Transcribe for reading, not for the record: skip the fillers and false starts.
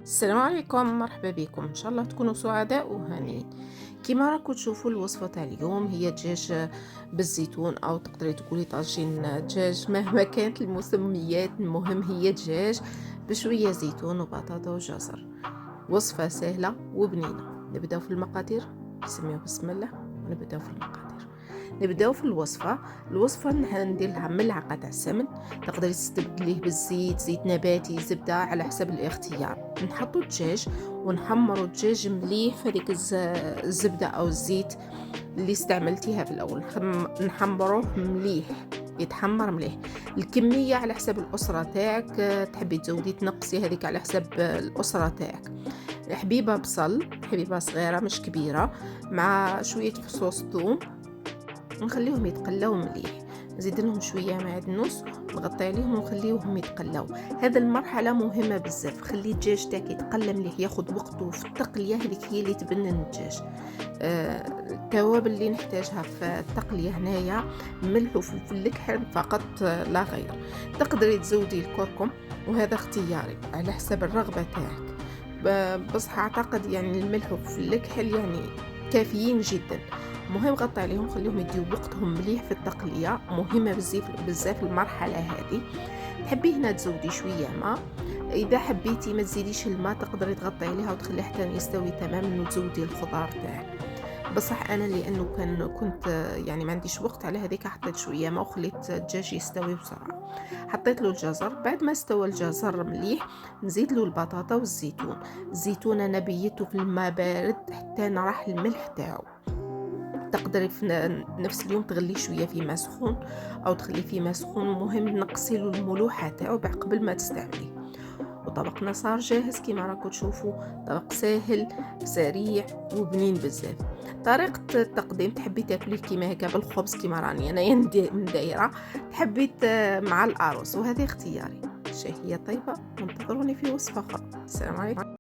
السلام عليكم، مرحبا بكم. ان شاء الله تكونوا سعداء وهانيين. كيما راكم تشوفوا الوصفه تاع اليوم هي دجاج بالزيتون، او تقدري تقولي طاجين دجاج. مهما كانت المسميات، المهم هي دجاج بشويه زيتون وبطاطا وجزر. وصفه سهله وبنينه. نبداو في المقادير. نسميو بسم الله ونبداو في المقادير. نبداو في الوصفه ندير لها ملعقه تاع السمن. تقدري تستبدليه بالزيت، زيت نباتي، زبده، على حسب الاختيار. نحطوا الدجاج ونحمروا الدجاج مليح في هذيك الزبده او الزيت اللي استعملتيها في الاول. نحمروه مليح، يتحمر مليح. الكميه على حسب الاسره تاعك، تحبي تزودي تنقصي هذيك على حسب الاسره تاعك. حبيبه بصل، حبيبه صغيره مش كبيره، مع شويه فصوص ثوم. نخليهم يتقلاو مليح. نزيد لهم شويه معدنوس، نغطي عليهم ونخليهم يتقلاو. هذا المرحله مهمه بزاف. خلي الدجاج تاعك يتقلى مليح، ياخذ وقته في التقليه. هذيك هي اللي تبنن الدجاج. التوابل اللي نحتاجها في التقليه هنايا ملح وفلفل الكحل فقط، لا غير. تقدري تزودي الكركم، وهذا اختياري على حسب الرغبه تاعك. بصح اعتقد يعني الملح وفلفل الكحل يعني كافيين جدا. مهم غطي عليهم، خليهم يديو وقتهم مليح في التقليه. مهمه بزاف المرحله هذه. تحبي هنا تزودي شويه ماء. اذا حبيتي ما تزيديش الماء، تقدري تغطي عليها وتخلي حتى يستوي تماما وتزودي الخضار تاعك. بصح انا لانه كنت يعني ما عنديش وقت على هذيك، حطيت شويه ماء وخليت الدجاج يستوي بسرعه. حطيت له الجزر. بعد ما استوى الجزر مليح، نزيد له البطاطا والزيتون. الزيتون انا بيته في الماء بارد حتى نراح الملح تاعو. تقدري في نفس اليوم تغليه شويه في ماء سخون، او تخليه في ماء سخون. المهم نقصي له الملوحه تاعو قبل ما تستعمليه. وطبقنا صار جاهز كيما راكم تشوفوا. طبق ساهل سريع وبنين بزاف. طريقه التقديم، تحبي تاكليه كيما هكا بالخبز كيما راني انا مدايره، تحبي مع الارز، وهذه اختياري. شهيه طيبه، وانتظروني في وصفه اخرى. السلام عليكم.